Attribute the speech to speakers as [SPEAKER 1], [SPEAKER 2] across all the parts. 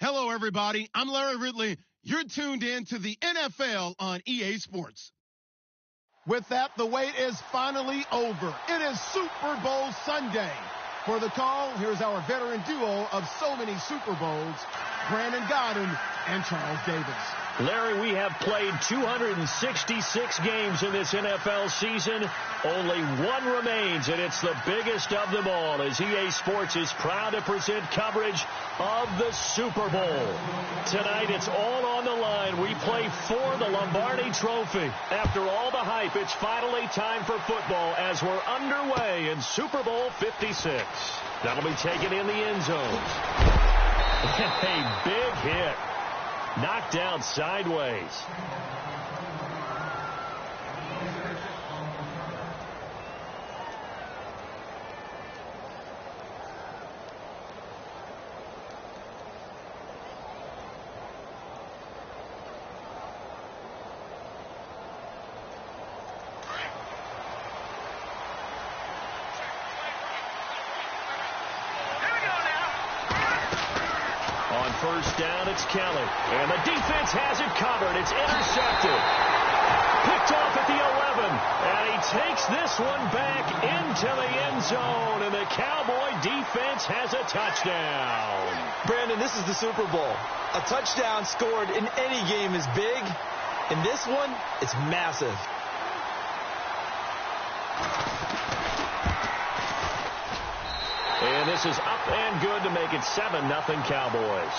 [SPEAKER 1] Hello, everybody. I'm Larry Ridley. You're tuned in to the NFL on EA Sports. With that, the wait is finally over. It is Super Bowl Sunday. For the call, here's our veteran duo of so many Super Bowls, Brandon Godden and Charles Davis.
[SPEAKER 2] Larry, we have played 266 games in this NFL season. Only one remains, and it's the biggest of them all, as EA Sports is proud to present coverage of the Super Bowl. Tonight, it's all on the line. We play for the Lombardi Trophy. After all the hype, it's finally time for football as we're underway in Super Bowl 56. That'll be taken in the end zone. A big hit. Knocked down sideways. First down, it's Kelly. And the defense has it covered. It's intercepted. Picked off at the 11. And he takes this one back into the end zone. And the Cowboy defense has a touchdown.
[SPEAKER 3] Brandon, this is the Super Bowl. A touchdown scored in any game is big. In this one, it's massive.
[SPEAKER 2] And this is up and good to make it 7-0 Cowboys.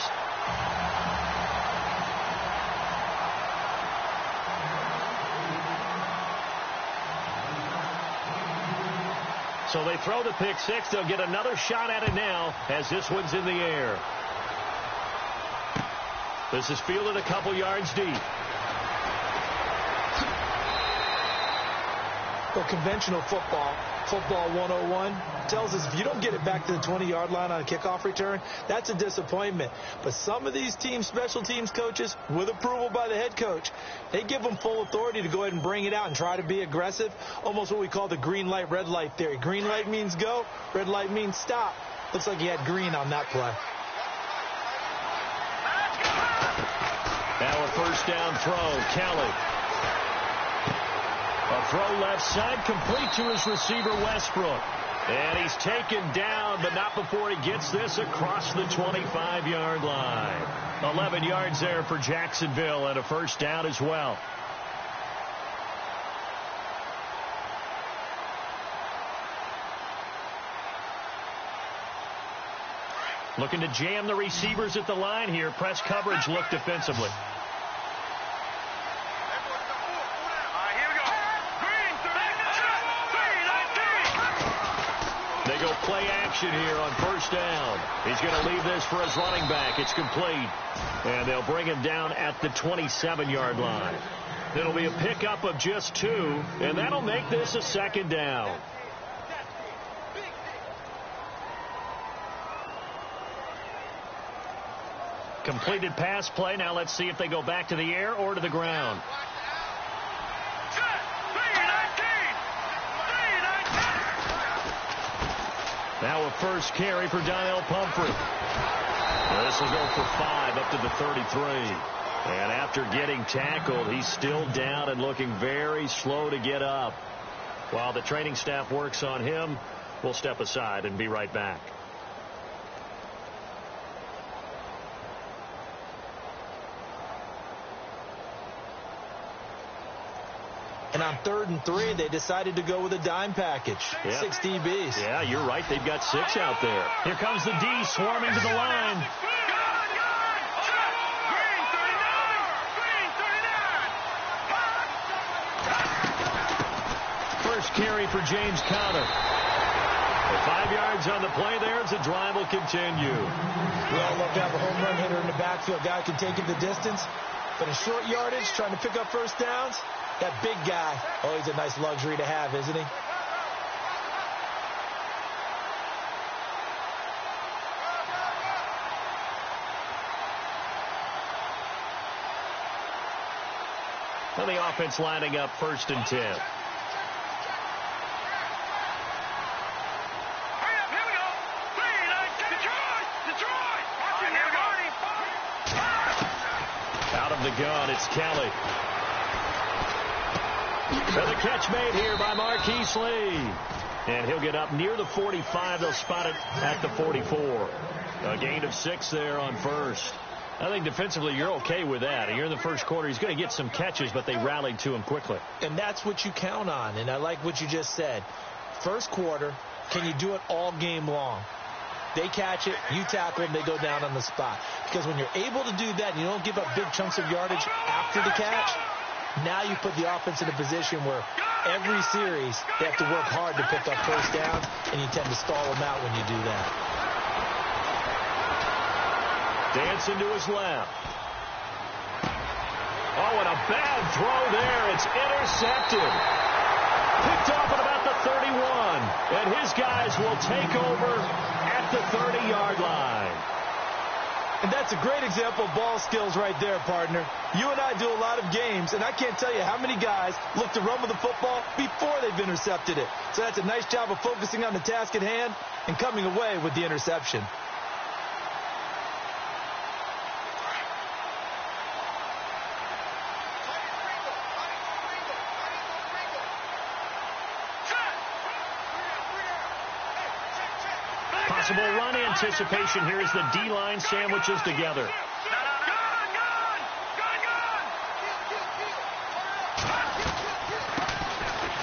[SPEAKER 2] So they throw the pick six. They'll get another shot at it now as this one's in the air. This is fielded a couple yards deep.
[SPEAKER 3] Well, conventional football 101, tells us if you don't get it back to the 20-yard line on a kickoff return, that's a disappointment. But some of these teams, special teams coaches, with approval by the head coach, they give them full authority to go ahead and bring it out and try to be aggressive, almost what we call the green light, red light theory. Green light means go, red light means stop. Looks like he had green on that play.
[SPEAKER 2] Now a first down throw, Kelly. A throw left side, complete to his receiver, Westbrook. And he's taken down, but not before he gets this across the 25-yard line. 11 yards there for Jacksonville, and a first down as well. Looking to jam the receivers at the line here. Press coverage look defensively. They go play action here on first down. He's going to leave this for his running back. It's complete. And they'll bring him down at the 27-yard line. It'll be a pickup of just 2, and that'll make this a second down. Completed pass play. Now let's see if they go back to the air or to the ground. Now a first carry for Donnell Pumphrey. This will go for 5 up to the 33. And after getting tackled, he's still down and looking very slow to get up. While the training staff works on him, we'll step aside and be right back.
[SPEAKER 3] And on 3rd and 3, they decided to go with a dime package. Yep. 6 DBs.
[SPEAKER 2] Yeah, you're right. They've got 6 out there. Here comes the D swarming to the line. First carry for James Conner. 5 yards on the play there as the drive will continue.
[SPEAKER 3] We all love to have a home run hitter in the backfield. Guy can take it the distance. But in short yardage, trying to pick up first downs, that big guy, oh, he's a nice luxury to have, isn't he?
[SPEAKER 2] And the offense lining up 1st and 10. Out of the gun, it's Kelly. And the catch made here by Marquise Lee. And he'll get up near the 45. They'll spot it at the 44. A gain of 6 there on first. I think defensively you're okay with that. Here in the first quarter, he's going to get some catches, but they rallied to him quickly.
[SPEAKER 3] And that's what you count on, and I like what you just said. First quarter, can you do it all game long? They catch it, you tackle them, they go down on the spot. Because when you're able to do that and you don't give up big chunks of yardage after the catch, now you put the offense in a position where every series they have to work hard to pick up first downs, and you tend to stall them out when you do that.
[SPEAKER 2] Dancing to his left. Oh, and a bad throw there. It's intercepted. Picked off at about the 31. And his guys will take over at the 30-yard line.
[SPEAKER 3] And that's a great example of ball skills right there, partner. You and I do a lot of games, and I can't tell you how many guys look to run with the football before they've intercepted it. So that's a nice job of focusing on the task at hand and coming away with the interception.
[SPEAKER 2] Possible run anticipation here as the D-line sandwiches together.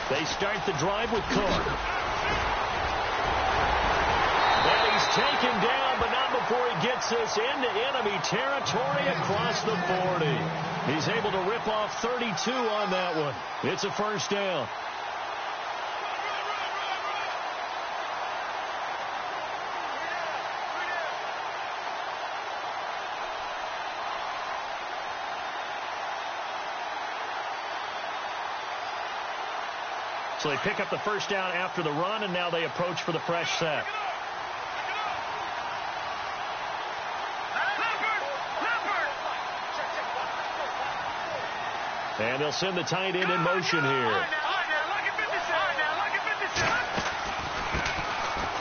[SPEAKER 2] They start the drive with Cook. And he's taken down, but not before he gets us into enemy territory across the 40. He's able to rip off 32 on that one. It's a first down. So they pick up the first down after the run, and now they approach for the fresh set. And they'll send the tight end in motion here.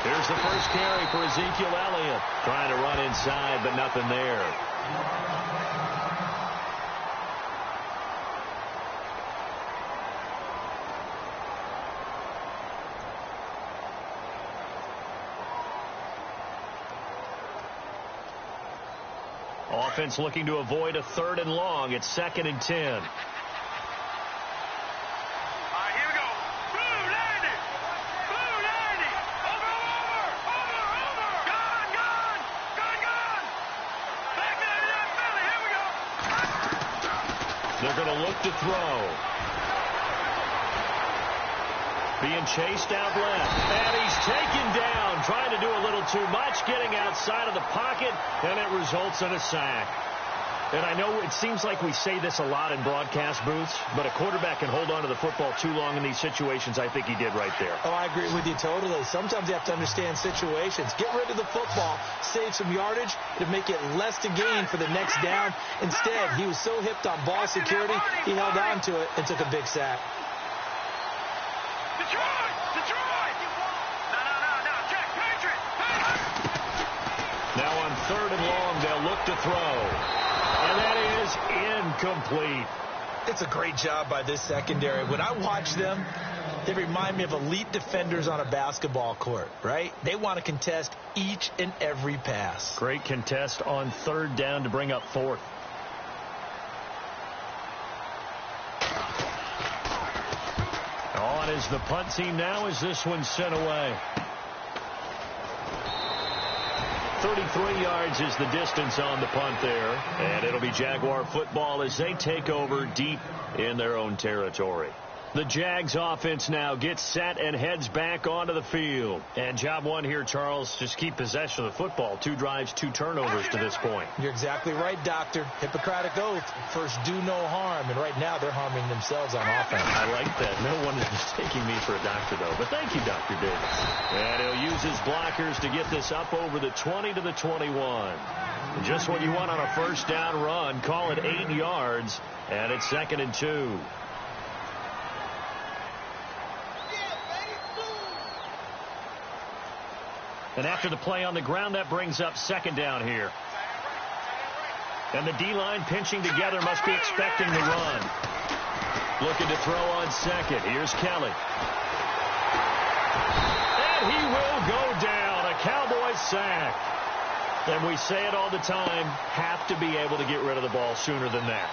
[SPEAKER 2] Here's the first carry for Ezekiel Elliott. Trying to run inside, but nothing there. Offense looking to avoid a 3rd and long. It's 2nd and 10.
[SPEAKER 4] All right, here we go. Blue 90. Blue 90. Over. Gone. Back to that Philly. Here we go.
[SPEAKER 2] They're going to look to throw. Being chased out left. And he's taken down. Trying to do a little too much. Getting outside of the pocket. And it results in a sack. And I know it seems like we say this a lot in broadcast booths, but a quarterback can hold on to the football too long in these situations. I think he did right there.
[SPEAKER 3] Oh, I agree with you totally. Sometimes you have to understand situations. Get rid of the football, save some yardage to make it less to gain for the next down. Instead, he was so hipped on ball security, he held on to it and took a big sack.
[SPEAKER 4] Detroit! No, Jack, Patriot!
[SPEAKER 2] Now on 3rd and long, they'll look to throw. And that is incomplete.
[SPEAKER 3] It's a great job by this secondary. When I watch them, they remind me of elite defenders on a basketball court, right? They want to contest each and every pass.
[SPEAKER 2] Great contest on 3rd down to bring up 4th. On is the punt team now as this one's sent away. 33 yards is the distance on the punt there. And it'll be Jaguar football as they take over deep in their own territory. The Jags offense now gets set and heads back onto the field. And job one here, Charles, just keep possession of the football. 2 drives, 2 turnovers to this point.
[SPEAKER 3] You're exactly right, Doctor. Hippocratic oath. First, do no harm. And right now, they're harming themselves on offense.
[SPEAKER 2] I like that. No one is mistaking me for a doctor, though. But thank you, Dr. Davis. And he'll use his blockers to get this up over the 20 to the 21. And just what you want on a first down run. Call it 8 yards. And it's 2nd and 2. And after the play on the ground, that brings up 2nd down here. And the D-line pinching together must be expecting the run. Looking to throw on second. Here's Kelly. And he will go down. A Cowboys sack. And we say it all the time, have to be able to get rid of the ball sooner than that.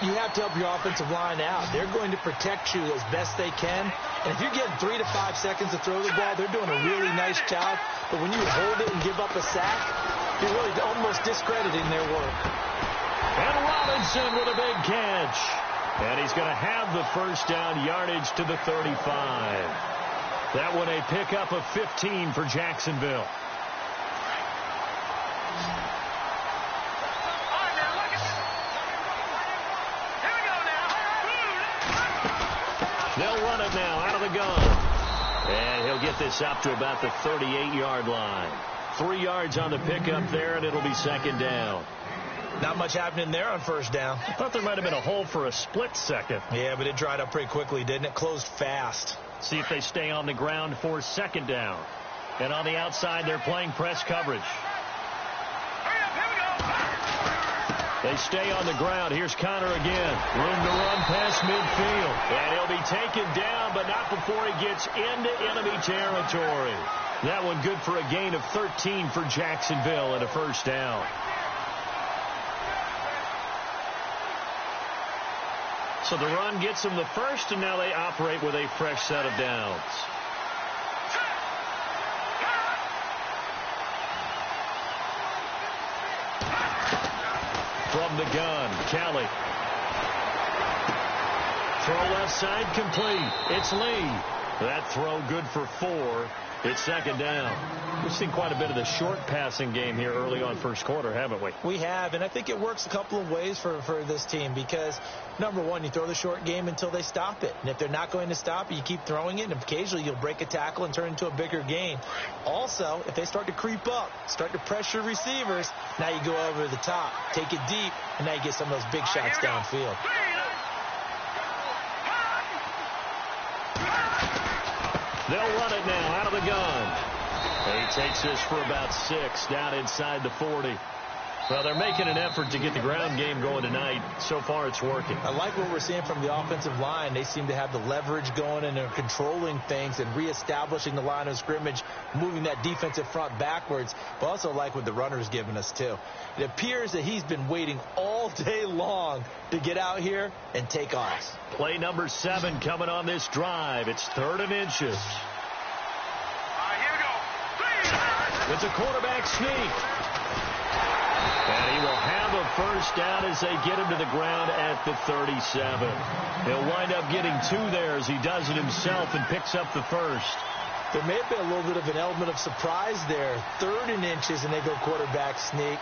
[SPEAKER 3] You have to help your offensive line out. They're going to protect you as best they can. And if you're getting 3 to 5 seconds to throw the ball, they're doing a really nice job. But when you hold it and give up a sack, you're really almost discrediting their work.
[SPEAKER 2] And Robinson with a big catch. And he's going to have the first down, yardage to the 35. That one a pickup of 15 for Jacksonville. They'll run it now out of the gun. And he'll get this up to about the 38-yard line. 3 yards on the pickup there, and it'll be second down.
[SPEAKER 3] Not much happening there on first down.
[SPEAKER 2] I thought there might have been a hole for a split second.
[SPEAKER 3] Yeah, but it dried up pretty quickly, didn't it? Closed fast.
[SPEAKER 2] See if they stay on the ground for second down. And on the outside, they're playing press coverage. They stay on the ground. Here's Connor again. Room to run past midfield. And he'll be taken down, but not before he gets into enemy territory. That one good for a gain of 13 for Jacksonville and a first down. So the run gets them the first, and now they operate with a fresh set of downs. From the gun, Kelly. Throw left side complete. It's Lee. That throw good for 4. It's second down. We've seen quite a bit of the short passing game here early on first quarter, haven't we?
[SPEAKER 3] We have, and I think it works a couple of ways for this team because, number one, you throw the short game until they stop it. And if they're not going to stop it, you keep throwing it, and occasionally you'll break a tackle and turn into a bigger gain. Also, if they start to creep up, start to pressure receivers, now you go over the top, take it deep, and now you get some of those big shots downfield.
[SPEAKER 2] They'll run it now out of the gun. And he takes this for about 6 down inside the 40. Well, they're making an effort to get the ground game going tonight. So far, it's working.
[SPEAKER 3] I like what we're seeing from the offensive line. They seem to have the leverage going, and they're controlling things and reestablishing the line of scrimmage, moving that defensive front backwards. But also like what the runner's giving us, too. It appears that he's been waiting all day long to get out here and take off.
[SPEAKER 2] Play number 7 coming on this drive. It's 3rd and inches. It's a quarterback sneak. And he will have a first down as they get him to the ground at the 37. He'll wind up getting 2 there as he does it himself and picks up the first.
[SPEAKER 3] There may have been a little bit of an element of surprise there. 3rd and inches, and they go quarterback sneak.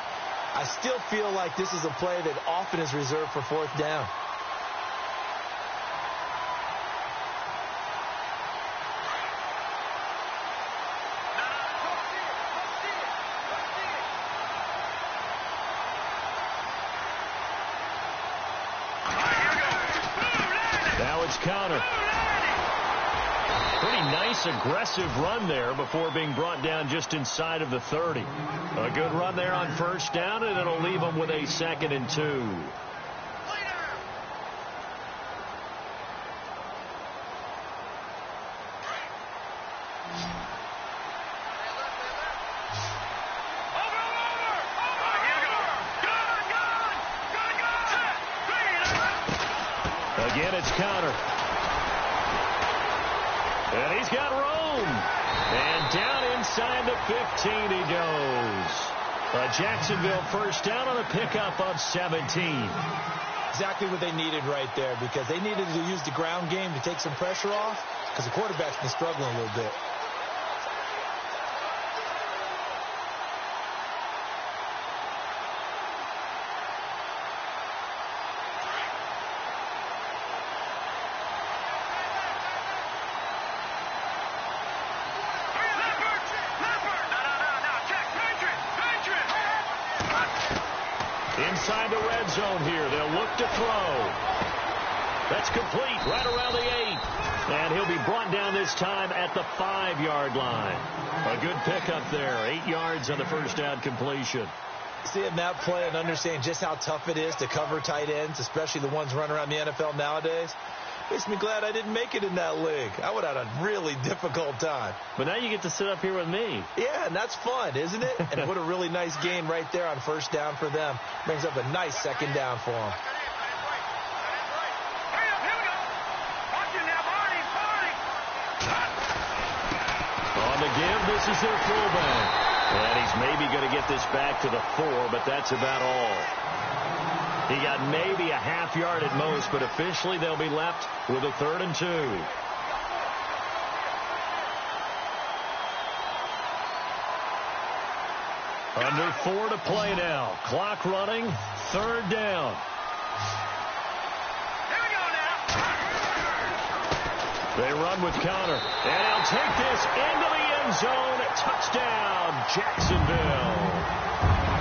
[SPEAKER 3] I still feel like this is a play that often is reserved for 4th down.
[SPEAKER 2] Counter. Pretty nice aggressive run there before being brought down just inside of the 30. A good run there on first down, and it'll leave them with a 2nd and 2. Again, it's Counter. And he's got room. And down inside the 15 he goes. A Jacksonville first down on a pickup of 17.
[SPEAKER 3] Exactly what they needed right there, because they needed to use the ground game to take some pressure off, because the quarterback's been struggling a little bit.
[SPEAKER 2] Inside the red zone here. They'll look to throw. That's complete right around the 8. And he'll be brought down this time at the 5-yard line. A good pickup there. 8 yards on the first down completion.
[SPEAKER 3] Seeing that play and understanding just how tough it is to cover tight ends, especially the ones running around the NFL nowadays, makes me glad I didn't make it in that league. I would have had a really difficult time.
[SPEAKER 2] But now you get to sit up here with me.
[SPEAKER 3] Yeah, and that's fun, isn't it? And what a really nice gain right there on first down for them. Brings up a nice second down for them.
[SPEAKER 2] On the give, this is their fullback. And he's maybe going to get this back to the 4, but that's about all. He got maybe a half yard at most, but officially they'll be left with a 3rd and 2. Under 4 to play now. Clock running. 3rd down. They run with Connor. And he'll take this into the end zone. Touchdown, Jacksonville.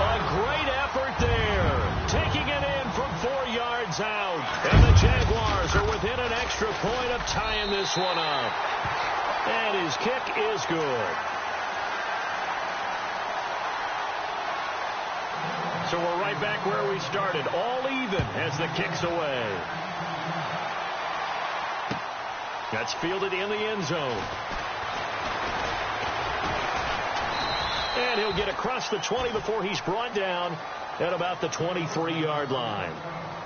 [SPEAKER 2] A great effort there. Taking it in from 4 yards out. And the Jaguars are within an extra point of tying this one up. And his kick is good. So we're right back where we started. All even as the kick's away. That's fielded in the end zone. And he'll get across the 20 before he's brought down at about the 23-yard line.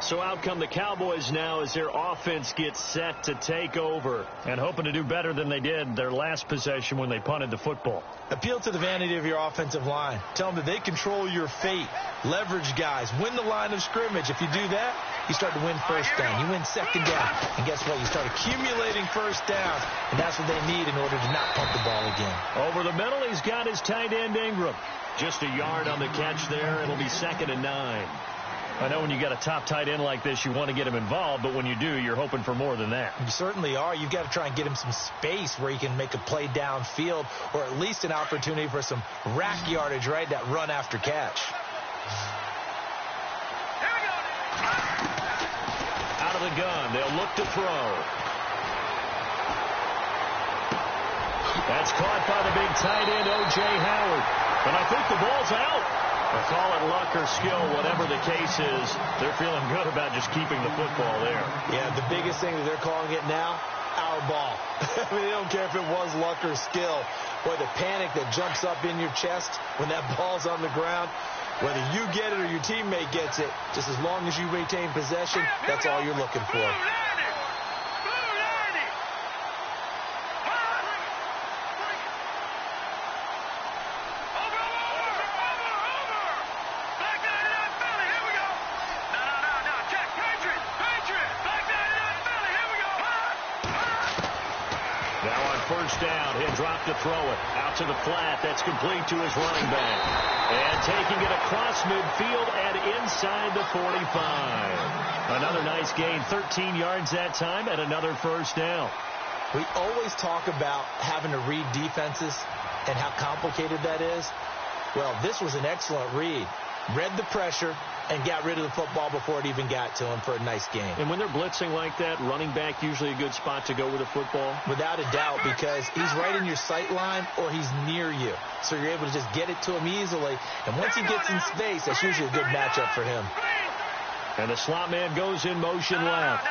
[SPEAKER 2] So out come the Cowboys now as their offense gets set to take over and hoping to do better than they did their last possession when they punted the football.
[SPEAKER 3] Appeal to the vanity of your offensive line. Tell them that they control your fate. Leverage guys. Win the line of scrimmage. If you do that, you start to win first down. You win second down. And guess what? You start accumulating first downs. And that's what they need in order to not punt the ball again.
[SPEAKER 2] Over the middle, he's got his tight end Ingram. Just a yard on the catch there. It'll be 2nd and 9. I know when you got a top tight end like this, you want to get him involved, but when you do, you're hoping for more than that.
[SPEAKER 3] You certainly are. You've got to try and get him some space where he can make a play downfield, or at least an opportunity for some rack yardage, right? That run after catch.
[SPEAKER 2] Out of the gun, they'll look to throw. That's caught by the big tight end, O.J. Howard. And I think the ball's out. Call it luck or skill, whatever the case is, they're feeling good about just keeping the football there.
[SPEAKER 3] Yeah, the biggest thing that they're calling it now, our ball. I mean, they don't care if it was luck or skill. Boy, the panic that jumps up in your chest when that ball's on the ground, whether you get it or your teammate gets it, just as long as you retain possession, that's all you're looking for.
[SPEAKER 2] First down, he'll drop to throw it. Out to the flat, that's complete to his running back. And taking it across midfield and inside the 45. Another nice gain, 13 yards that time, and another first down.
[SPEAKER 3] We always talk about having to read defenses and how complicated that is. Well, this was an excellent read. Read the pressure and got rid of the football before it even got to him for a nice game.
[SPEAKER 2] And when they're blitzing like that, running back usually a good spot to go with the football?
[SPEAKER 3] Without a doubt, because he's right in your sight line or he's near you. So you're able to just get it to him easily. And once he gets in space, that's usually a good matchup for him.
[SPEAKER 2] And the slot man goes in motion left.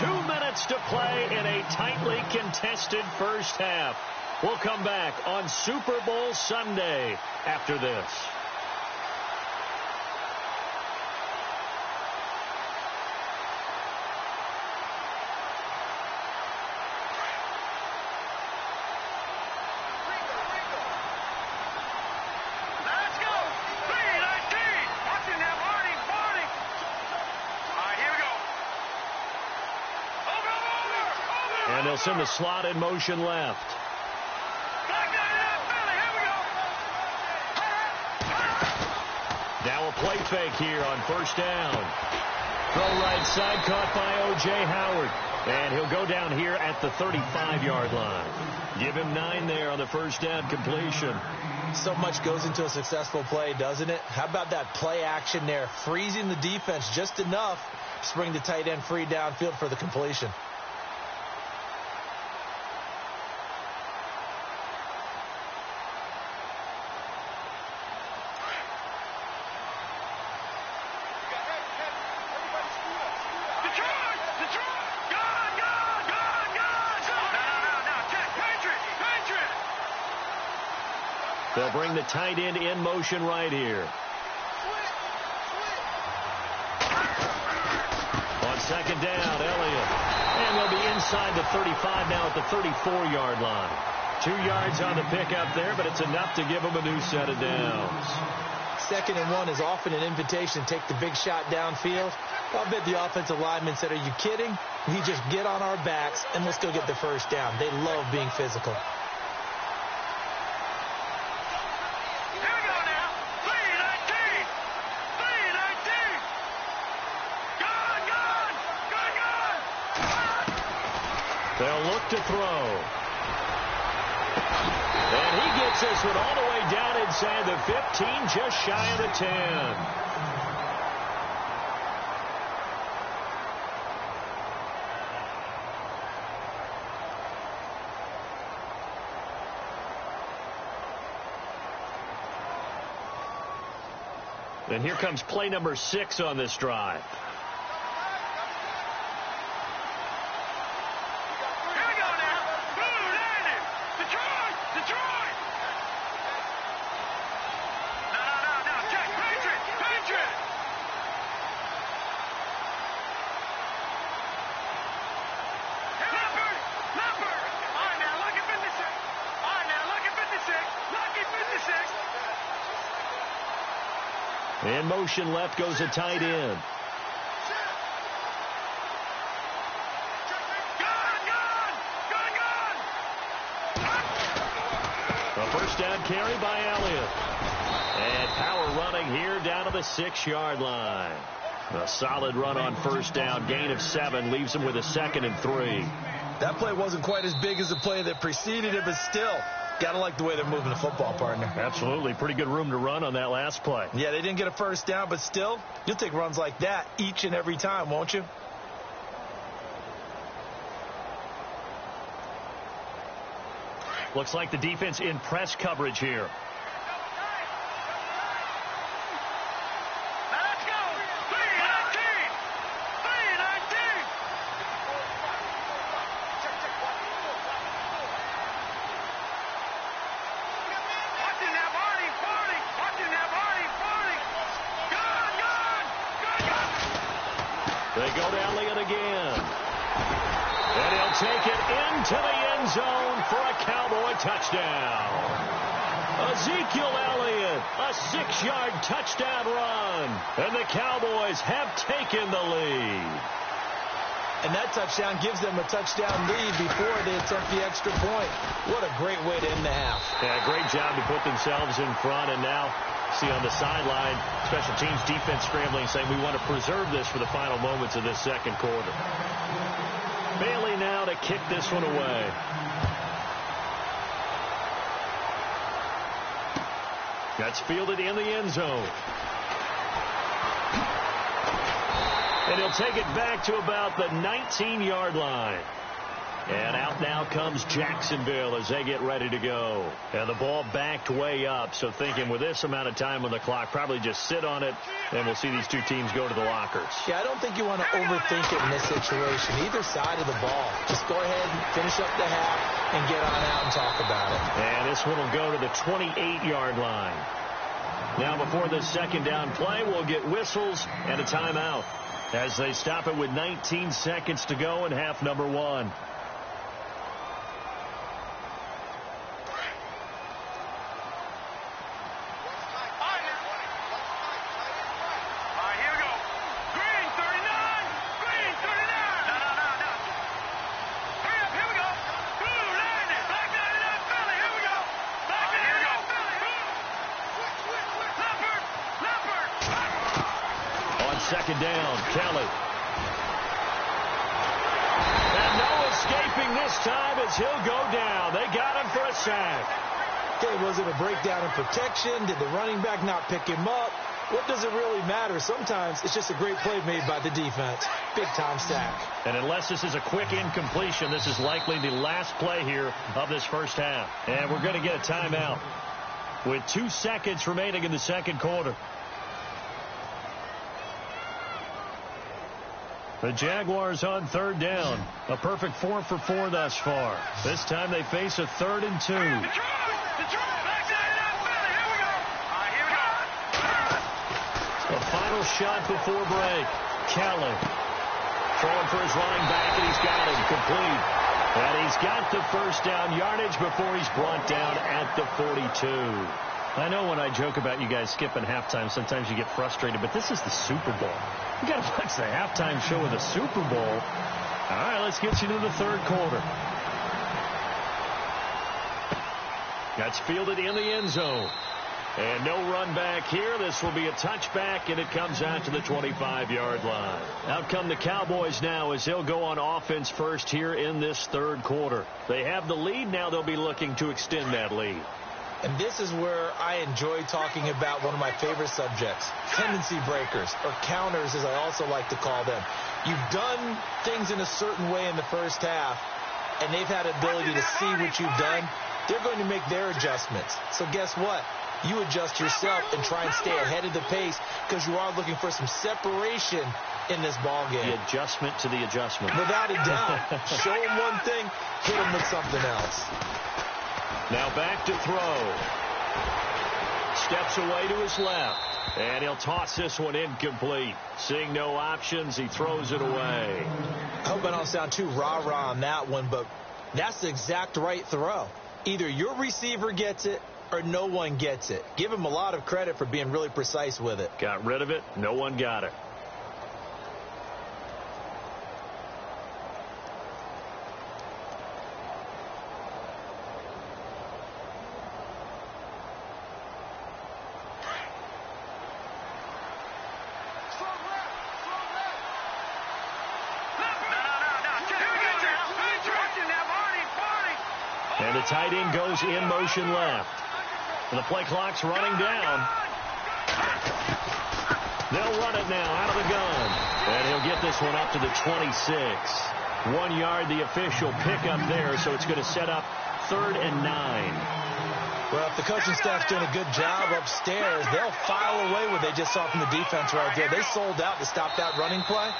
[SPEAKER 2] 2 minutes to play in a tightly contested first half. We'll come back on Super Bowl Sunday after this. And they'll send the slot in motion left. Now a play fake here on first down. Throw right side caught by O.J. Howard. And he'll go down here at the 35-yard line. Give him 9 there on the first down completion.
[SPEAKER 3] So much goes into a successful play, doesn't it? How about that play action there? Freezing the defense just enough Just bring the tight end free downfield for the completion.
[SPEAKER 2] They'll bring the tight end in motion right here. On second down, Elliott. And they'll be inside the 35 now at the 34-yard line. 2 yards on the pickup there, but it's enough to give them a new set of downs.
[SPEAKER 3] 2nd and 1 is often an invitation to take the big shot downfield. I'll bet the offensive lineman said, "Are you kidding? We just get on our backs and let's go get the first down." They love being physical.
[SPEAKER 2] They'll look to throw. And he gets this one all the way down inside the 15, just shy of the 10. And here comes play number 6 on this drive. In motion left goes a tight end. A first down carry by Elliott. And power running here down to the 6-yard line. A solid run on first down. Gain of 7 leaves him with a 2nd and 3.
[SPEAKER 3] That play wasn't quite as big as the play that preceded it, but still, got to like the way they're moving the football, partner.
[SPEAKER 2] Absolutely. Pretty good room to run on that last play.
[SPEAKER 3] Yeah, they didn't get a first down, but still, you'll take runs like that each and every time, won't you?
[SPEAKER 2] Looks like the defense in press coverage here. They go to Elliott again. And he'll take it into the end zone for a Cowboy touchdown. Ezekiel Elliott, a 6-yard touchdown run. And the Cowboys have taken the lead.
[SPEAKER 3] And that touchdown gives them a touchdown lead before they attempt the extra point. What a great way to end the half.
[SPEAKER 2] Yeah, great job to put themselves in front. And now, see on the sideline, special teams defense scrambling, saying we want to preserve this for the final moments of this second quarter. Bailey now to kick this one away. That's fielded in the end zone. And he'll take it back to about the 19-yard line. And out now comes Jacksonville as they get ready to go. And the ball backed way up. So thinking with this amount of time on the clock, probably just sit on it, and we'll see these two teams go to the lockers.
[SPEAKER 3] Yeah, I don't think you want to overthink it in this situation. Either side of the ball. Just go ahead and finish up the half and get on out and talk about it.
[SPEAKER 2] And this one will go to the 28-yard line. Now before this second down play, we'll get whistles and a timeout as they stop it with 19 seconds to go in half number 1. Second down, Kelly. And no escaping this time as he'll go down. They got him for a sack.
[SPEAKER 3] Okay, was it a breakdown in protection? Did the running back not pick him up? what does it really matter? Sometimes it's just a great play made by the defense. Big-time sack.
[SPEAKER 2] And unless this is a quick incompletion, this is likely the last play here of this first half. And we're going to get a timeout with 2 seconds remaining in the second quarter. The Jaguars on third down. A perfect 4 for 4 thus far. This time they face a 3rd and 2. The final shot before break. Kelly throwing for his running back, and he's got him complete. And he's got the first down yardage before he's brought down at the 42. I know when I joke about you guys skipping halftime, sometimes you get frustrated, but this is the Super Bowl. You got to watch the halftime show of the Super Bowl. All right, let's get you to the third quarter. That's fielded in the end zone. And no run back here. This will be a touchback, and it comes out to the 25-yard line. Out come the Cowboys now as they'll go on offense first here in this third quarter. They have the lead. Now they'll be looking to extend that lead.
[SPEAKER 3] And this is where I enjoy talking about one of my favorite subjects, tendency breakers, or counters as I also like to call them. You've done things in a certain way in the first half, and they've had ability to see what you've done. They're going to make their adjustments. So guess what? You adjust yourself and try and stay ahead of the pace because you are looking for some separation in this ball game.
[SPEAKER 2] The adjustment to the adjustment.
[SPEAKER 3] Without a doubt. Show them one thing, hit them with something else.
[SPEAKER 2] Now back to throw. Steps away to his left. And he'll toss this one incomplete. Seeing no options, he throws it away.
[SPEAKER 3] I hope I don't sound too rah-rah on that one, but that's the exact right throw. Either your receiver gets it or no one gets it. Give him a lot of credit for being really precise with it.
[SPEAKER 2] Got rid of it. No one got it. And the tight end goes in motion left. And the play clock's running down. They'll run it now out of the gun. And he'll get this one up to the 26. 1 yard, the official pickup there, so it's going to set up 3rd and 9.
[SPEAKER 3] Well, if the coaching staff's doing a good job upstairs, they'll file away what they just saw from the defense right there. They sold out to stop that running play.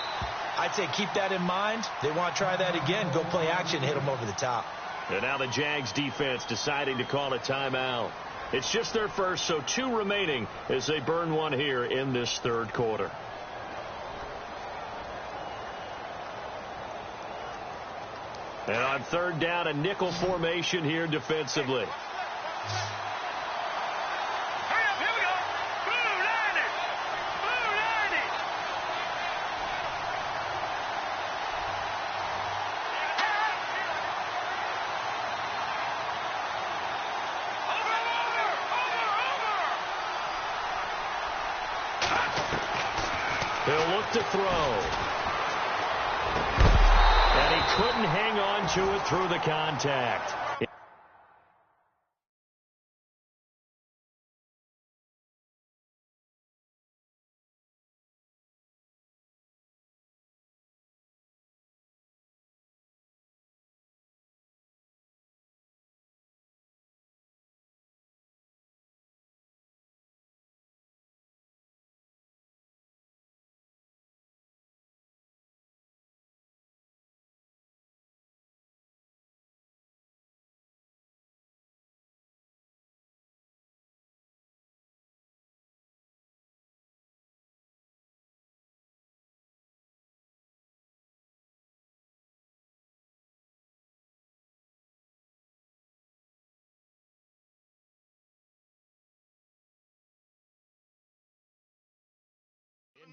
[SPEAKER 3] I'd say keep that in mind. They want to try that again. Go play action, hit them over the top.
[SPEAKER 2] And now the Jags defense deciding to call a timeout. It's just their first, so 2 remaining as they burn one here in this third quarter. And on 3rd down, a nickel formation here defensively. He'll look to throw. And he couldn't hang on to it through the contact.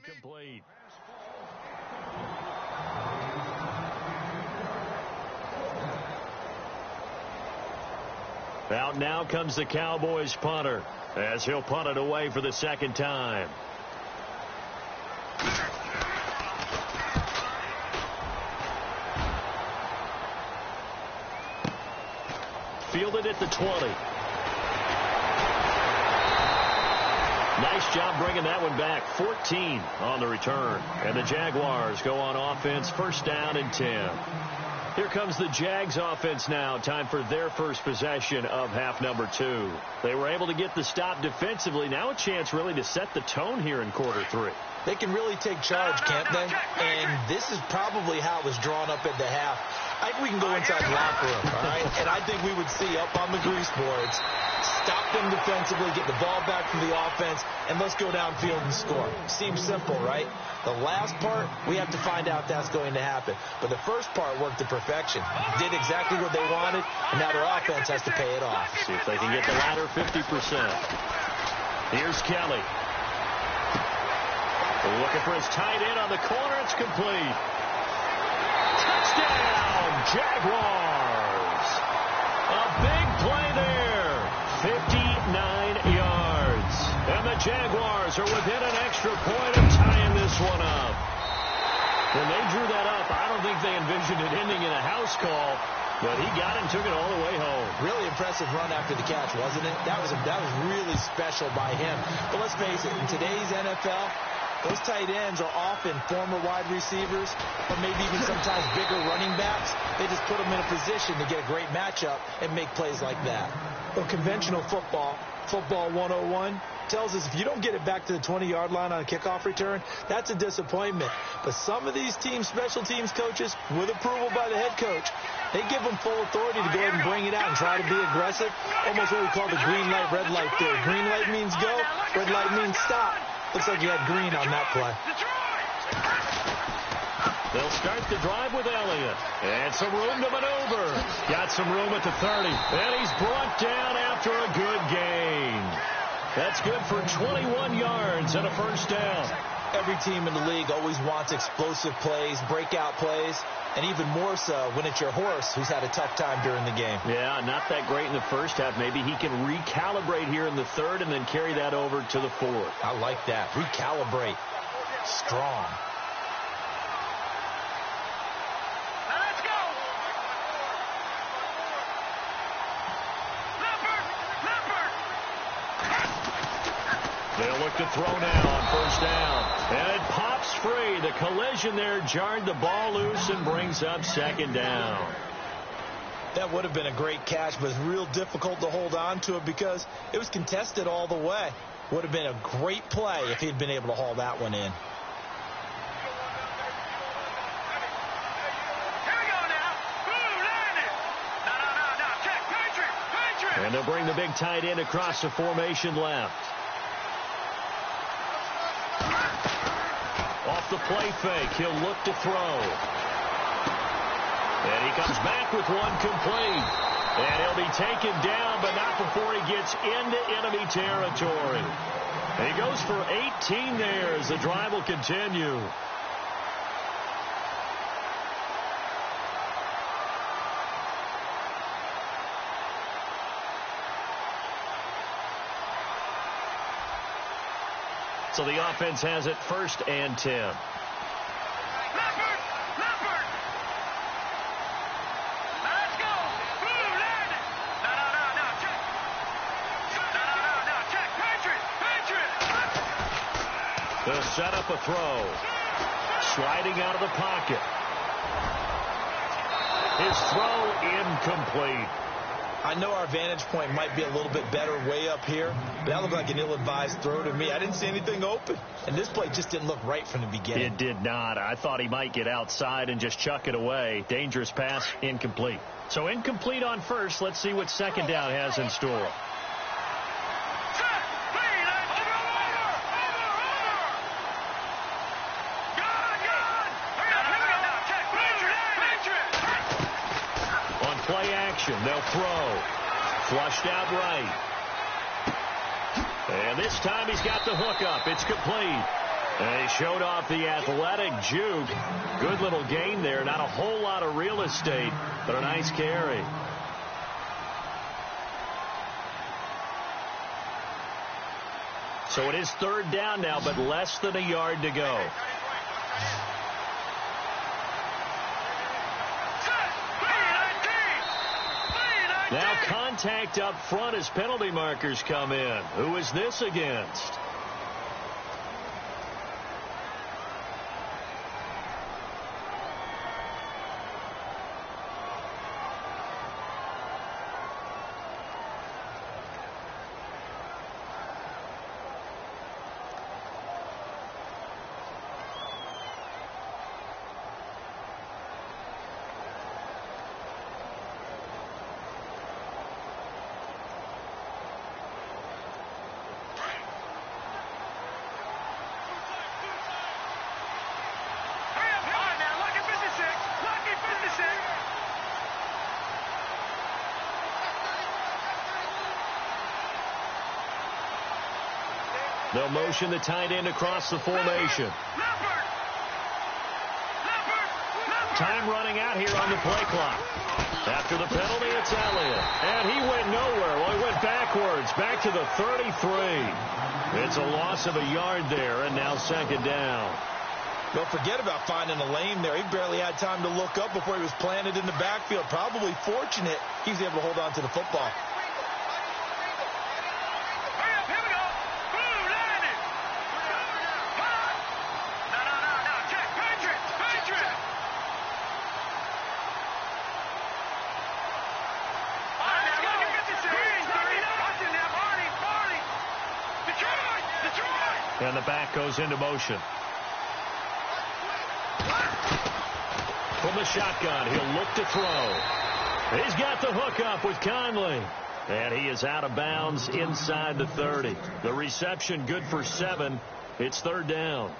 [SPEAKER 2] Incomplete. Out now comes the Cowboys punter as he'll punt it away for the second time. Fielded at the 20. Nice job bringing that one back. 14 on the return. And the Jaguars go on offense, first down and 10. Here comes the Jags offense now. Time for their first possession of half number 2. They were able to get the stop defensively. Now a chance really to set the tone here in quarter 3.
[SPEAKER 3] They can really take charge, can't they? And this is probably how it was drawn up at the half. I think we can go inside the locker room, all right? And I think we would see up on the grease boards, stop them defensively, get the ball back from the offense, and let's go downfield and score. Seems simple, right? The last part, we have to find out that's going to happen. But the first part worked to perfection. Did exactly what they wanted, and now their offense has to pay it off.
[SPEAKER 2] See if they can get the latter 50%. Here's Kelly. Looking for his tight end on the corner. It's complete. Touchdown, Jaguars. A big play there. 59 yards. And the Jaguars are within an extra point of tying this one up. When they drew that up, I don't think they envisioned it ending in a house call, but he got it and took it all the way home.
[SPEAKER 3] Really impressive run after the catch, wasn't it? That was really special by him. But let's face it, in today's NFL, those tight ends are often former wide receivers or maybe even sometimes bigger running backs. They just put them in a position to get a great matchup and make plays like that. Well, conventional football 101, tells us if you don't get it back to the 20-yard line on a kickoff return, that's a disappointment. But some of these special teams coaches, with approval by the head coach, they give them full authority to go ahead and bring it out and try to be aggressive. Almost what we call the green light, red light theory. Green light means go, red light means stop. Looks like you had green on that play.
[SPEAKER 2] They'll start the drive with Elliott. And some room to maneuver. Got some room at the 30. And he's brought down after a good gain. That's good for 21 yards and a first down.
[SPEAKER 3] Every team in the league always wants explosive plays, breakout plays, and even more so when it's your horse who's had a tough time during the game.
[SPEAKER 2] Yeah, not that great in the first half. Maybe he can recalibrate here in the third and then carry that over to the fourth.
[SPEAKER 3] I like that. Recalibrate. Strong.
[SPEAKER 2] They'll look to throw now on first down. And it pops free. The collision there jarred the ball loose and brings up second down.
[SPEAKER 3] That would have been a great catch, but it's real difficult to hold on to it because it was contested all the way. Would have been a great play if he'd been able to haul that one in.
[SPEAKER 2] And they'll bring the big tight end across the formation left. Off the play fake, he'll look to throw. And he comes back with one complete. And he'll be taken down, but not before he gets into enemy territory. And he goes for 18 there as the drive will continue. So the offense has it first and 10.
[SPEAKER 4] Leopard! Let's go! Blue, land it! No, check! No, check! Patriot!
[SPEAKER 2] They'll set up a throw. Sliding out of the pocket. His throw incomplete.
[SPEAKER 3] I know our vantage point might be a little bit better way up here, but that looked like an ill-advised throw to me. I didn't see anything open, and this play just didn't look right from the beginning.
[SPEAKER 2] It did not. I thought he might get outside and just chuck it away. Dangerous pass, incomplete. So incomplete on first. Let's see what second down has in store. Play action. They'll throw. Flushed out right. And this time he's got the hook up. It's complete. And he showed off the athletic juke. Good little gain there. Not a whole lot of real estate, but a nice carry. So it is third down now, but less than a yard to go. Now contact up front as penalty markers come in. Who is this against? They'll motion the tight end across the formation. Time running out here on the play clock. After the penalty, it's Elliott. And he went nowhere. Well, he went backwards, back to the 33. It's a loss of a yard there, and now second down.
[SPEAKER 3] Don't forget about finding a lane there. He barely had time to look up before he was planted in the backfield. Probably fortunate he was able to hold on to the football.
[SPEAKER 2] And the back goes into motion. From the shotgun, he'll look to throw. He's got the hook up with Conley. And he is out of bounds inside the 30. The reception good for 7. It's third down.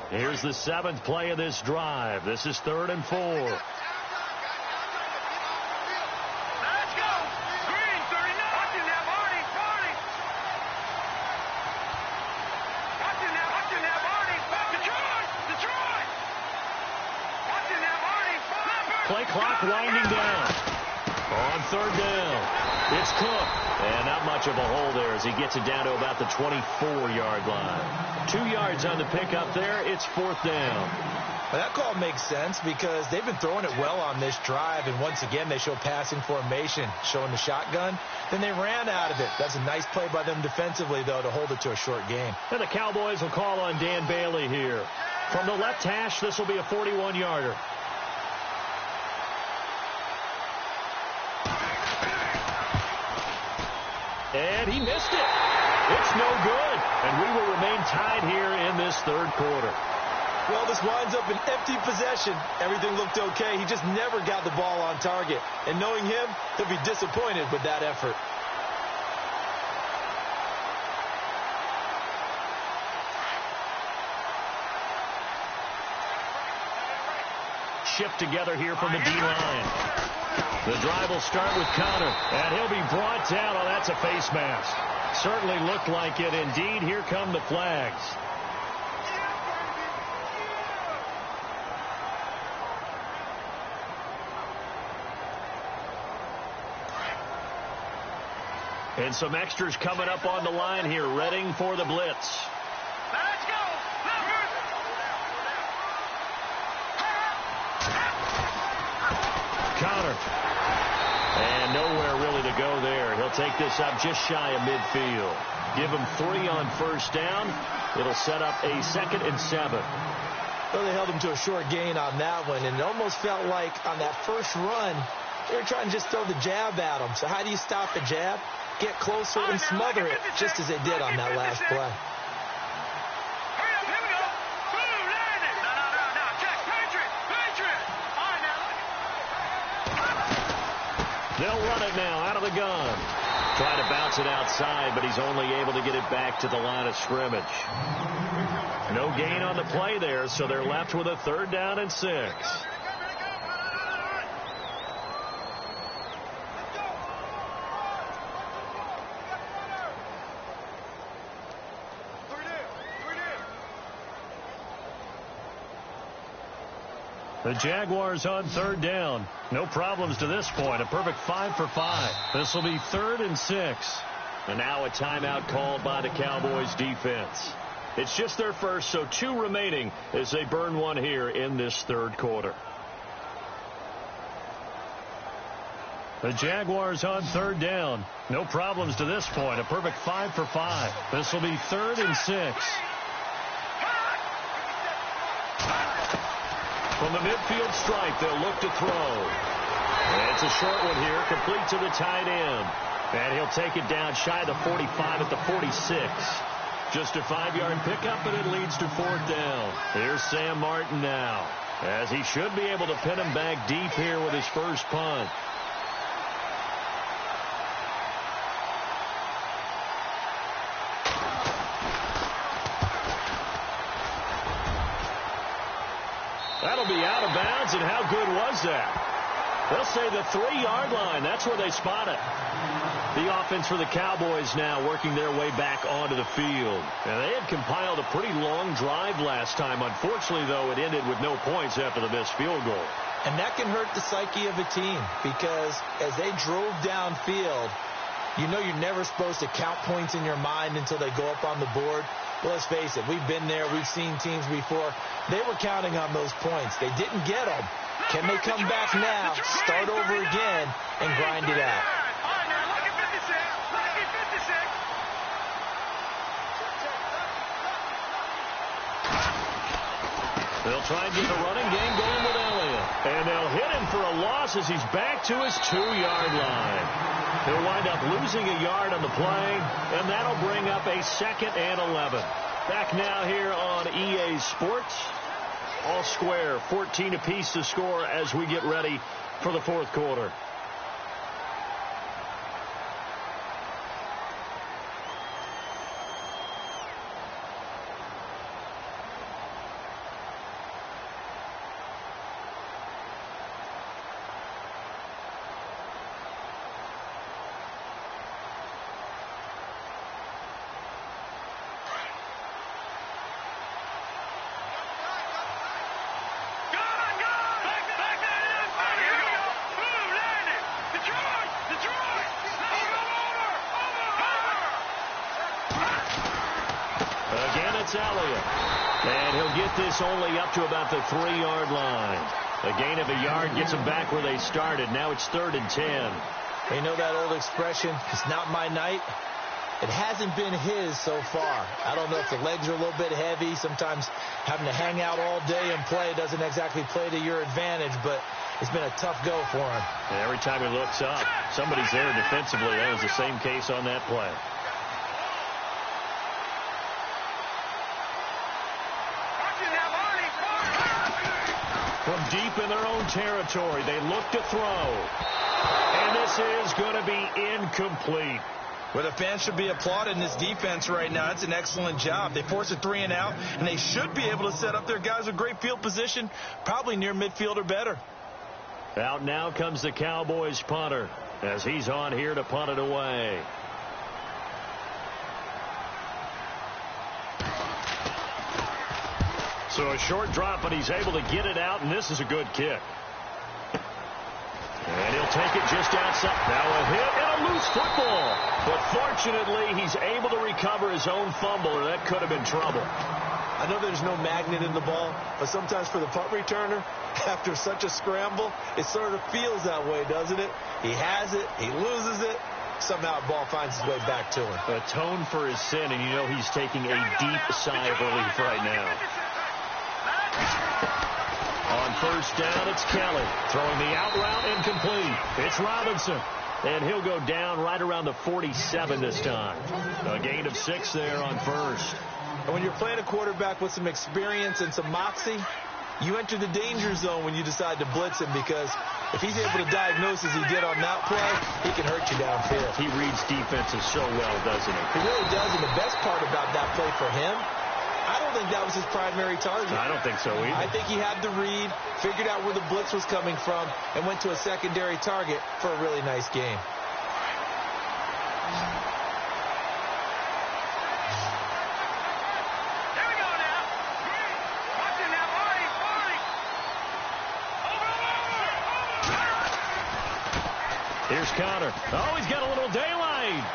[SPEAKER 2] Here's the 7th play of this drive. This is 3rd and 4.
[SPEAKER 4] Let's go. Green, 39. Watching that, Marty. Watching that, Marty. Detroit. Watching that, Marty.
[SPEAKER 2] Play clock winding down. On third down, it's Cook. And not much of a hole there as he gets it down to about the 24-yard line. 2 yards on the pickup there. It's 4th down.
[SPEAKER 3] Well, that call makes sense because they've been throwing it well on this drive. And once again, they show passing formation, showing the shotgun. Then they ran out of it. That's a nice play by them defensively, though, to hold it to a short game.
[SPEAKER 2] And the Cowboys will call on Dan Bailey here. From the left hash, this will be a 41-yarder. And he missed it. It's no good. And we will remain tied here in this third quarter.
[SPEAKER 3] Well, this winds up an empty possession. Everything looked okay. He just never got the ball on target. And knowing him, he'll be disappointed with that effort.
[SPEAKER 2] Shift together here from the D-line. The drive will start with Connor, and he'll be brought down. Oh, that's a face mask. Certainly looked like it. Indeed, here come the flags. And some extras coming up on the line here, readying for the blitz.
[SPEAKER 4] Let's go.
[SPEAKER 2] Connor. And nowhere really to go there. He'll take this up just shy of midfield. Give him 3 on first down. It'll set up a 2nd and 7.
[SPEAKER 3] Well, they held him to a short gain on that one, and it almost felt like on that first run, they were trying to just throw the jab at him. So how do you stop the jab? Get closer and smother it, just as they did on that last play.
[SPEAKER 2] They'll run it now out of the gun. Trying to bounce it outside, but he's only able to get it back to the line of scrimmage. No gain on the play there, so they're left with a 3rd down and 6. The Jaguars on 3rd down. No problems to this point. A perfect 5 for 5. This will be 3rd and 6. And now a timeout called by the Cowboys defense. It's just their first, so 2 remaining as they burn one here in this third quarter. The Jaguars on 3rd down. No problems to this point. A perfect 5 for 5. This will be 3rd and 6. From the midfield stripe, they'll look to throw. And it's a short one here, complete to the tight end. And he'll take it down shy of the 45 at the 46. Just a 5-yard pickup, and it leads to 4th down. Here's Sam Martin now, as he should be able to pin him back deep here with his first punt. be out of bounds, and how good was that? They'll say the 3-yard line. That's where they spot it. The offense for the Cowboys now working their way back onto the field. And they had compiled a pretty long drive last time. Unfortunately, though, it ended with no points after the missed field goal.
[SPEAKER 3] And that can hurt the psyche of a team because as they drove downfield, you know you're never supposed to count points in your mind until they go up on the board. Well, let's face it, we've been there. We've seen teams before. They were counting on those points. They didn't get them. Can they come back now, start over again, and grind it out?
[SPEAKER 2] They'll try and get the running game going with Elliott. And they'll hit him for a loss as he's back to his 2-yard line. He'll wind up losing a yard on the play, and that'll bring up a 2nd and 11. Back now here on EA Sports. All square, 14 apiece to score as we get ready for the 4th quarter. Elliott. And he'll get this only up to about the 3-yard line. A gain of a yard gets them back where they started. Now it's 3rd and 10.
[SPEAKER 3] You know that old expression, it's not my night? It hasn't been his so far. I don't know if the legs are a little bit heavy. Sometimes having to hang out all day and play doesn't exactly play to your advantage, but it's been a tough go for him.
[SPEAKER 2] And every time he looks up, somebody's there defensively. That was the same case on that play. From deep in their own territory, they look to throw. And this is going to be incomplete.
[SPEAKER 3] Well, the fans should be applauding this defense right now. It's an excellent job. They force a 3 and out, and they should be able to set up their guys with great field position, probably near midfield or better.
[SPEAKER 2] Out now comes the Cowboys punter as he's on here to punt it away. So a short drop, but he's able to get it out, and this is a good kick. And he'll take it just outside. Now a hit and a loose football. But fortunately, he's able to recover his own fumble, or that could have been trouble.
[SPEAKER 3] I know there's no magnet in the ball, but sometimes for the punt returner, after such a scramble, it sort of feels that way, doesn't it? He has it, he loses it. Somehow the ball finds its way back to him.
[SPEAKER 2] Atone for his sin, and you know he's taking a deep sigh of relief right now. On 1st down, it's Kelly. Throwing the out route incomplete. It's Robinson. And he'll go down right around the 47 this time. A gain of 6 there on 1st.
[SPEAKER 3] And when you're playing a quarterback with some experience and some moxie, you enter the danger zone when you decide to blitz him, because if he's able to diagnose as he did on that play, he can hurt you downfield.
[SPEAKER 2] He reads defenses so well, doesn't he?
[SPEAKER 3] He really does, and the best part about that play for him, I don't think that was his primary target.
[SPEAKER 2] I don't think so either.
[SPEAKER 3] I think he had the read, figured out where the blitz was coming from, and went to a secondary target for a really nice game.
[SPEAKER 4] Here we go now. Watch it now, Marty. Over.
[SPEAKER 2] Here's Connor. Oh, he's got a little daylight.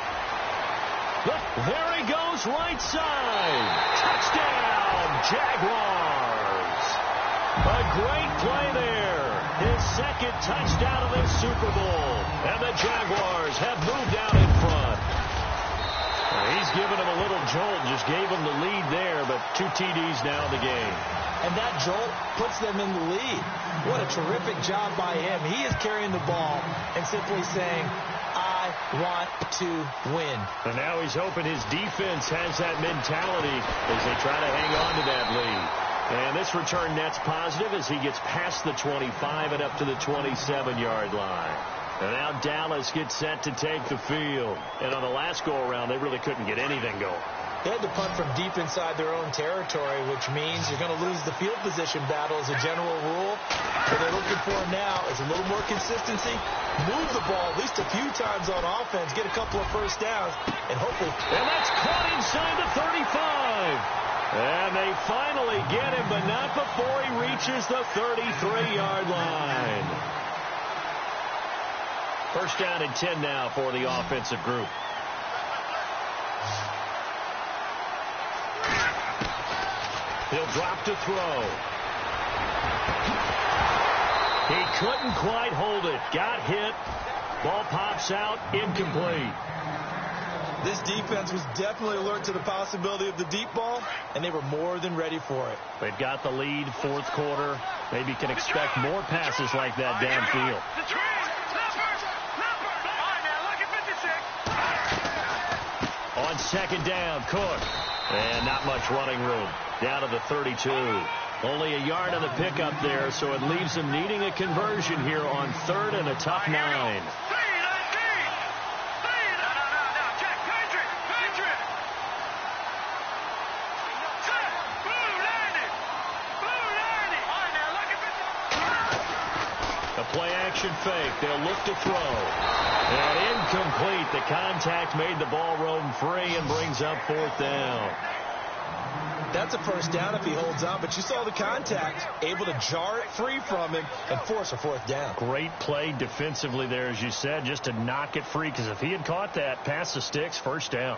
[SPEAKER 2] Look, there he goes, right side. Touchdown, Jaguars. A great play there. His 2nd touchdown of this Super Bowl. And the Jaguars have moved out in front. He's given him a little jolt, just gave him the lead there, but 2 TDs now in the game.
[SPEAKER 3] And that jolt puts them in the lead. What a terrific job by him. He is carrying the ball and simply saying, I want to win.
[SPEAKER 2] And now he's hoping his defense has that mentality as they try to hang on to that lead. And this return net's positive as he gets past the 25 and up to the 27-yard line. And now Dallas gets set to take the field. And on the last go-around, they really couldn't get anything going.
[SPEAKER 3] They had to punt from deep inside their own territory, which means you're going to lose the field position battle as a general rule. What they're looking for now is a little more consistency. Move the ball at least a few times on offense, get a couple of first downs, and hopefully...
[SPEAKER 2] And that's caught inside the 35. And they finally get him, but not before he reaches the 33-yard line. First down and 10 now for the offensive group. He'll drop to throw. He couldn't quite hold it. Got hit. Ball pops out. Incomplete.
[SPEAKER 3] This defense was definitely alert to the possibility of the deep ball, and they were more than ready for it.
[SPEAKER 2] They've got the lead, fourth quarter. Maybe can expect more passes like that downfield. On second down, Cook. And not much running room. Down to the 32. Only a yard on the pickup there, so it leaves them needing a conversion here on third and a tough 9. A play-action fake. They'll look to throw. And incomplete. The contact made the ball roam free and brings up fourth down.
[SPEAKER 3] That's a first down if he holds on, but you saw the contact, able to jar it free from him and force a fourth down.
[SPEAKER 2] Great play defensively there, as you said, just to knock it free, because if he had caught that, past the sticks, first down.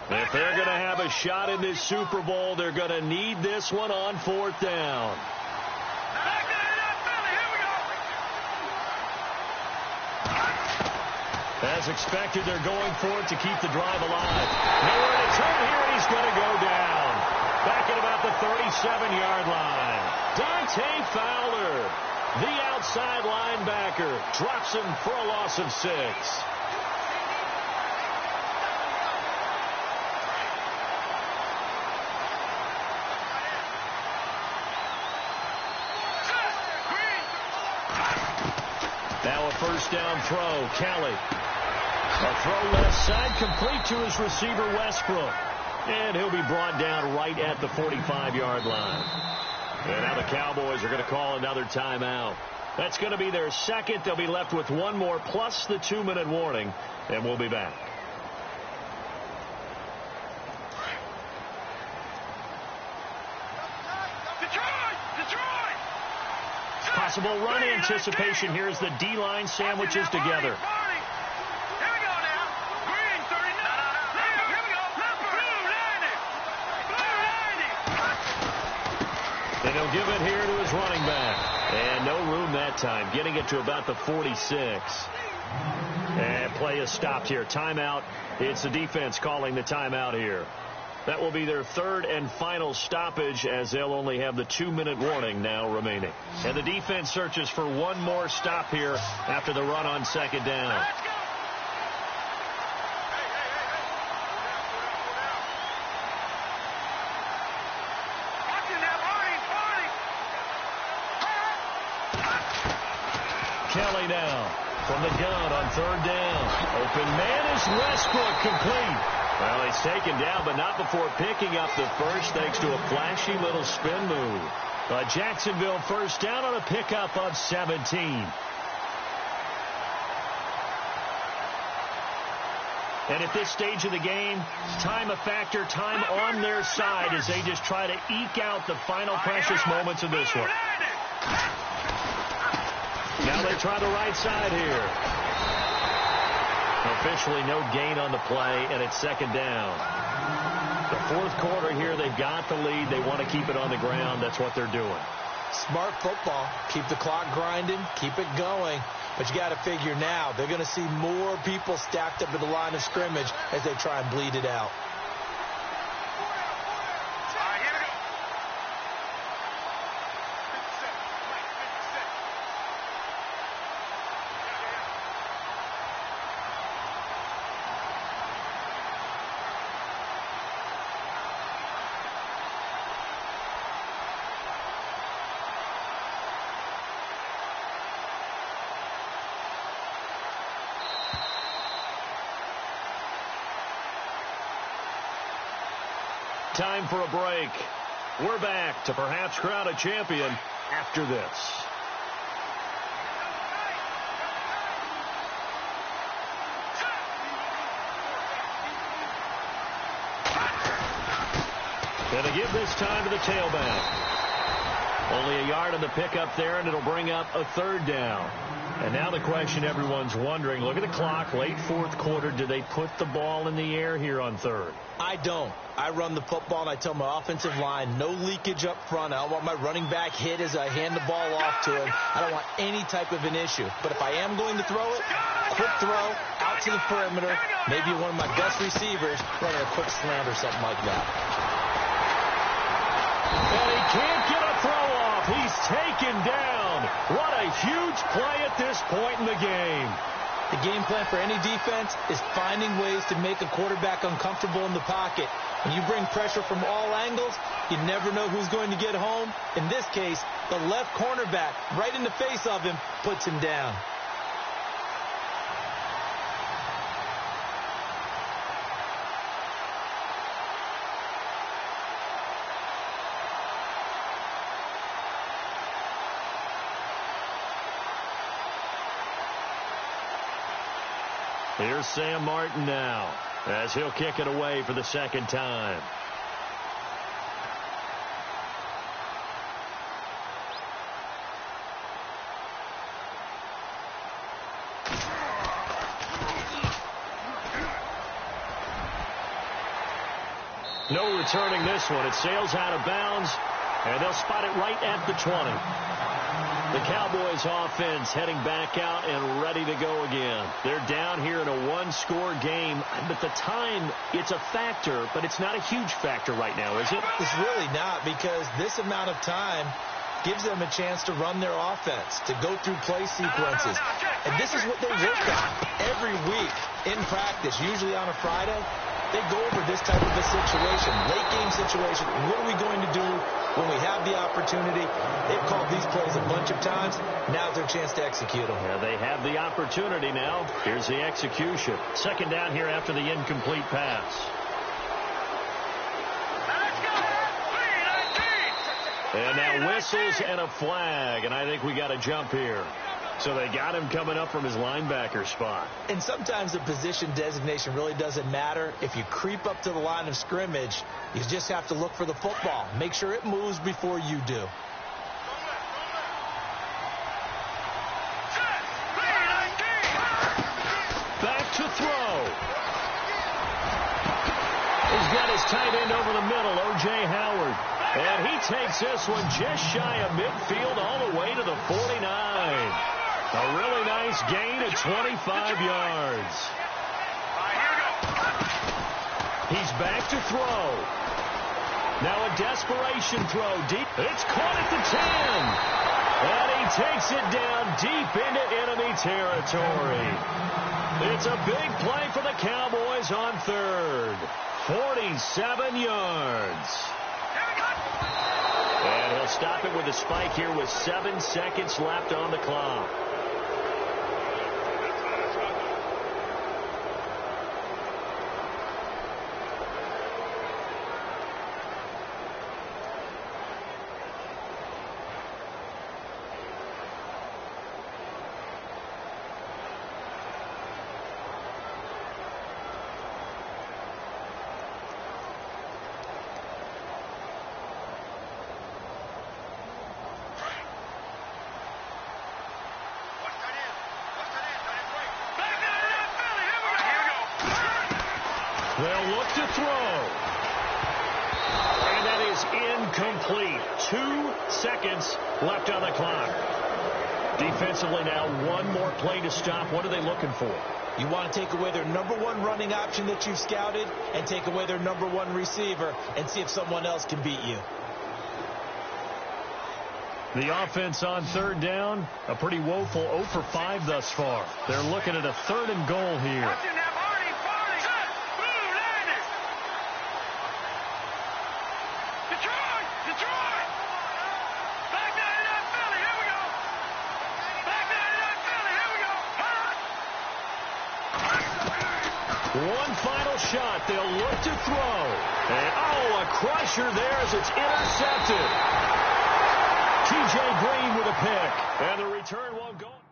[SPEAKER 2] If they're going to have a shot in this Super Bowl, they're going to need this one on fourth down. As expected, they're going for it to keep the drive alive. Nowhere to turn here, and he's going to go down. Back at about the 37-yard line. Dante Fowler, the outside linebacker, drops him for a loss of 6. Now a first down throw. Kelly. A throw left side, complete to his receiver, Westbrook. And he'll be brought down right at the 45-yard line. And now the Cowboys are going to call another timeout. That's going to be their second. They'll be left with one more plus the 2-minute warning. And we'll be back. Possible run anticipation here as the D-line sandwiches together. And he'll give it here to his running back. And no room that time, getting it to about the 46. And play is stopped here. Timeout. It's the defense calling the timeout here. That will be their third and final stoppage, as they'll only have the 2-minute warning now remaining. And the defense searches for one more stop here after the run on second down. Kelly now from the gun on third down. Open man is Westbrook, complete. Well, he's taken down, but not before picking up the first, thanks to a flashy little spin move. Jacksonville first down on a pickup of 17. And at this stage of the game, time a factor, time on their side as they just try to eke out the final precious moments of this one. Now they try the right side here. Officially no gain on the play, and it's second down. The fourth quarter here, they've got the lead. They want to keep it on the ground. That's what they're doing.
[SPEAKER 3] Smart football. Keep the clock grinding. Keep it going. But you got to figure now, they're going to see more people stacked up at the line of scrimmage as they try and bleed it out.
[SPEAKER 2] Time for a break. We're back to perhaps crown a champion after this. Going to give this time to the tailback. Only a yard on the pickup there, and it'll bring up a third down. And now the question everyone's wondering, look at the clock, late fourth quarter, do they put the ball in the air here on third?
[SPEAKER 3] I don't. I run the football, and I tell my offensive line, no leakage up front. I don't want my running back hit as I hand the ball off to him. I don't want any type of an issue. But if I am going to throw it, quick throw, out to the perimeter, maybe one of my best receivers running a quick slant or something like that.
[SPEAKER 2] And he can't get a throw off. He's taken down. What a huge play at this point in the game.
[SPEAKER 3] The game plan for any defense is finding ways to make a quarterback uncomfortable in the pocket. When you bring pressure from all angles, you never know who's going to get home. In this case, the left cornerback, right in the face of him, puts him down.
[SPEAKER 2] Here's Sam Martin now, as he'll kick it away for the second time. No returning this one. It sails out of bounds, and they'll spot it right at the 20. The Cowboys offense heading back out and ready to go again. They're down here in a one-score game. But the time, it's a factor, but it's not a huge factor right now, is it?
[SPEAKER 3] It's really not, because this amount of time gives them a chance to run their offense, to go through play sequences. And this is what they work on every week in practice, usually on a Friday. They go over this type of a situation, late game situation. What are we going to do when we have the opportunity? They've called these plays a bunch of times. Now's their chance to execute them.
[SPEAKER 2] Yeah, they have the opportunity now. Here's the execution. Second down here after the incomplete pass. And now whistles and a flag, and I think we got a jump here. So they got him coming up from his linebacker spot.
[SPEAKER 3] And sometimes the position designation really doesn't matter. If you creep up to the line of scrimmage, you just have to look for the football. Make sure it moves before you do.
[SPEAKER 2] Back to throw. He's got his tight end over the middle, O.J. Howard. And he takes this one just shy of midfield all the way to the 49. A really nice gain of 25 yards. He's back to throw. Now a desperation throw deep. It's caught at the 10. And he takes it down deep into enemy territory. It's a big play for the Cowboys on third. 47 yards. And he'll stop it with a spike here with 7 seconds left on the clock. They'll look to throw. And that is incomplete. 2 seconds left on the clock. Defensively now, one more play to stop. What are they looking for?
[SPEAKER 3] You want to take away their number one running option that you've scouted and take away their number one receiver and see if someone else can beat you.
[SPEAKER 2] The offense on third down, a pretty woeful 0 for 5 thus far. They're looking at a 3rd and goal here. One final shot. They'll look to throw. And, a crusher there as it's intercepted. T.J. Green with a pick. And the return won't go.